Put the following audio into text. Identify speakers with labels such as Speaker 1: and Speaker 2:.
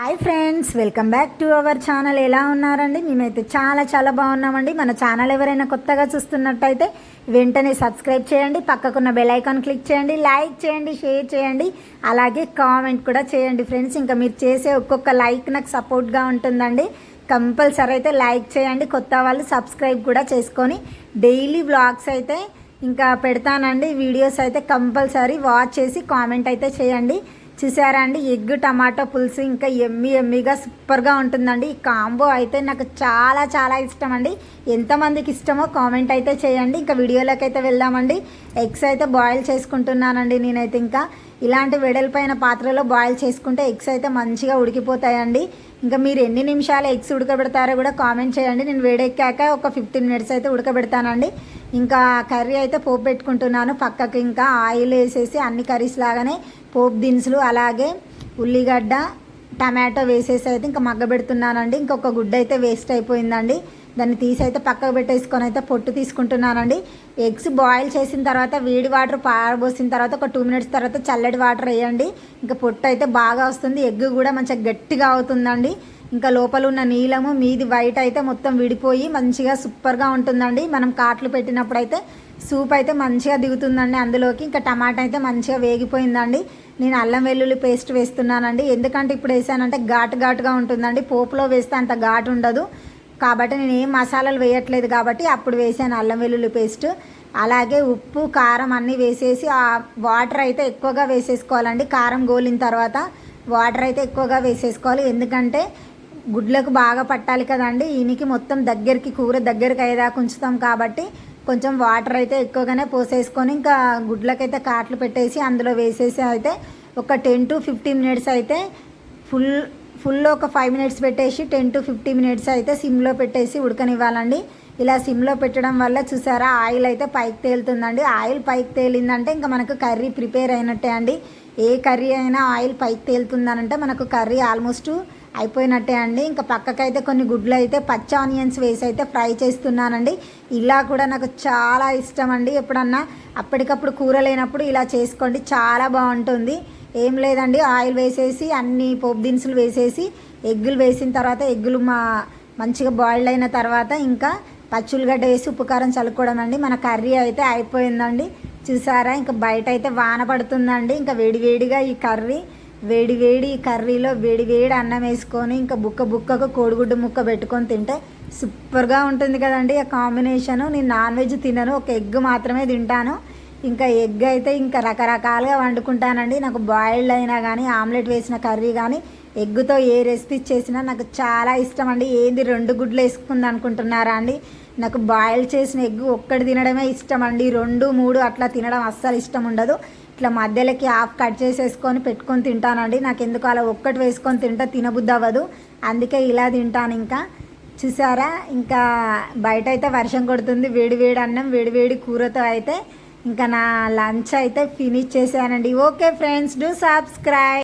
Speaker 1: Hi friends, welcome back to our channel. ఎలా ఉన్నారండి? మేమైతే చాలా బాగున్నామండి. మన ఛానల్ ఎవరైనా కొత్తగా చూస్తున్నట్టయితే వెంటనే సబ్స్క్రైబ్ చేయండి, పక్కకున్న బెల్ ఐకాన్ క్లిక్ చేయండి, లైక్ చేయండి, షేర్ చేయండి, అలాగే కామెంట్ కూడా చేయండి ఫ్రెండ్స్. ఇంకా మీరు చేసే ఒక్కొక్క లైక్ నాకు సపోర్ట్గా ఉంటుందండి. కంపల్సరీ అయితే లైక్ చేయండి. కొత్త వాళ్ళు సబ్స్క్రైబ్ కూడా చేసుకొని డైలీ వ్లాగ్స్ అయితే ఇంకా పెడతానండి. వీడియోస్ అయితే కంపల్సరీ వాచ్ చేసి కామెంట్ అయితే చేయండి. చూసారా అండి, ఎగ్ టమాటో పులుసు ఇంకా ఎమ్మీగా సూపర్గా ఉంటుందండి. ఈ కాంబో అయితే నాకు చాలా ఇష్టం అండి. ఎంతమందికి ఇష్టమో కామెంట్ అయితే చేయండి. ఇంకా వీడియోలోకి అయితే వెళ్దామండి. ఎగ్స్ అయితే బాయిల్ చేసుకుంటున్నానండి. నేనైతే ఇంకా ఇలాంటి వెడల్పైన పాత్రలో బాయిల్ చేసుకుంటే ఎగ్స్ అయితే మంచిగా ఉడికిపోతాయండి. ఇంకా మీరు ఎన్ని నిమిషాలు ఎగ్స్ ఉడకబెడతారో కూడా కామెంట్ చేయండి. నేను వేడెక్కాక ఒక 15 మినిట్స్ అయితే ఉడకబెడతానండి. ఇంకా కర్రీ అయితే పోపు పెట్టుకుంటున్నాను పక్కకి. ఇంకా ఆయిల్ వేసేసి అన్ని కర్రీస్ లాగానే పోపు దినుసులు అలాగే ఉల్లిగడ్డ టమాటో వేసేసి అయితే ఇంకా మగ్గబెడుతున్నానండి. ఇంకొక గుడ్డ అయితే వేస్ట్ అయిపోయిందండి. దాన్ని తీసి అయితే పక్కకు పెట్టేసుకొని అయితే పొట్టు తీసుకుంటున్నానండి. ఎగ్స్ బాయిల్ చేసిన తర్వాత వేడి వాటర్ పారబోసిన తర్వాత ఒక 2 మినిట్స్ తర్వాత చల్లటి వాటర్ వేయండి. ఇంకా పొట్టు అయితే బాగా వస్తుంది. ఎగ్ కూడా మంచిగా గట్టిగా అవుతుందండి. ఇంకా లోపల ఉన్న నీలము మీది వైట్ అయితే మొత్తం విడిపోయి మంచిగా సూపర్గా ఉంటుందండి. మనం కాట్లు పెట్టినప్పుడు అయితే సూప్ అయితే మంచిగా దిగుతుందండి అందులోకి. ఇంకా టమాటా అయితే మంచిగా వేగిపోయిందండి. నేను అల్లం వెల్లుల్లి పేస్ట్ వేస్తున్నానండి. ఎందుకంటే ఇప్పుడు వేసానంటే ఘాటుగా ఉంటుందండి. పోపులో వేస్తే అంత ఘాటు ఉండదు కాబట్టి నేను ఏం మసాలాలు వేయట్లేదు కాబట్టి అప్పుడు వేసాను అల్లం వెల్లుల్లి పేస్ట్. అలాగే ఉప్పు కారం అన్నీ వేసేసి ఆ వాటర్ అయితే ఎక్కువగా వేసేసుకోవాలండి. కారం గోలిన తర్వాత వాటర్ అయితే ఎక్కువగా వేసేసుకోవాలి. ఎందుకంటే గుడ్లకు బాగా పట్టాలి కదండి. ఈయనకి మొత్తం దగ్గరికి కూర దగ్గరికి అయ్యేదాకా ఉంచుతాం కాబట్టి కొంచెం వాటర్ అయితే ఎక్కువగానే పోసేసుకొని ఇంకా గుడ్లకైతే కాట్లు పెట్టేసి అందులో వేసేసి అయితే ఒక 10 to 15 మినిట్స్ అయితే ఫుల్లో ఒక 5 మినిట్స్ పెట్టేసి 10 to 15 మినిట్స్ అయితే సిమ్లో పెట్టేసి ఉడకనివ్వాలండి. ఇలా సిమ్లో పెట్టడం వల్ల చూసారా ఆయిల్ అయితే పైకి తేలుతుందండి. ఆయిల్ పైకి తేలిందంటే ఇంకా మనకు కర్రీ ప్రిపేర్ అయినట్టే అండి. ఏ కర్రీ అయినా ఆయిల్ పైకి తేలుతుందనంటే మనకు కర్రీ ఆల్మోస్ట్ అయిపోయినట్టే అండి. ఇంకా పక్కకైతే కొన్ని గుడ్లు అయితే పచ్చి ఆనియన్స్ వేసి అయితే ఫ్రై చేస్తున్నానండి. ఇలా కూడా నాకు చాలా ఇష్టం అండి. ఎప్పుడన్నా అప్పటికప్పుడు కూర లేనప్పుడు ఇలా చేసుకోండి, చాలా బాగుంటుంది. ఏం లేదండి, ఆయిల్ వేసేసి అన్ని పోపు దినుసులు వేసేసి ఎగ్గులు వేసిన తర్వాత ఎగ్గులు మంచిగా బాయిల్డ్ అయిన తర్వాత ఇంకా పచ్చులుగడ్డ వేసి ఉప్పు కారం చల్లుకోవడం అండి. మన కర్రీ అయితే అయిపోయిందండి. చూసారా, ఇంకా బయట అయితే వాన పడుతుందండి. ఇంకా వేడివేడిగా ఈ కర్రీలో వేడి అన్నం వేసుకొని ఇంకా బుక్కకు కోడిగుడ్డు ముక్క పెట్టుకొని తింటే సూపర్గా ఉంటుంది కదండి ఆ కాంబినేషను. నేను నాన్ వెజ్ తినను, ఒక ఎగ్ మాత్రమే తింటాను. ఇంకా ఎగ్ అయితే ఇంకా రకరకాలుగా వండుకుంటానండి. నాకు బాయిల్డ్ అయినా కానీ ఆమ్లెట్ వేసిన కర్రీ కానీ ఎగ్గుతో ఏ రెసిపీ చేసినా నాకు చాలా ఇష్టం అండి. ఏంది 2 గుడ్లు వేసుకుంది అనుకుంటున్నారా అండి? నాకు బాయిల్ చేసిన ఎగ్ ఒక్కటి తినడమే ఇష్టం అండి. 2, 3 అట్లా తినడం అస్సలు ఇష్టం ఉండదు. ఇట్లా మధ్యలోకి హాఫ్ కట్ చేసేసుకొని పెట్టుకొని తింటానండి. నాకు ఎందుకు అలా ఒక్కటి వేసుకొని తినబుద్ధి అవ్వదు, అందుకే ఇలా తింటాను. ఇంకా చూసారా, ఇంకా బయట అయితే వర్షం కొడుతుంది. వేడి అన్నం వేడి కూరతో అయితే ఇంకా నా లంచ్ అయితే ఫినిష్ చేశానండి. Okay friends, do subscribe.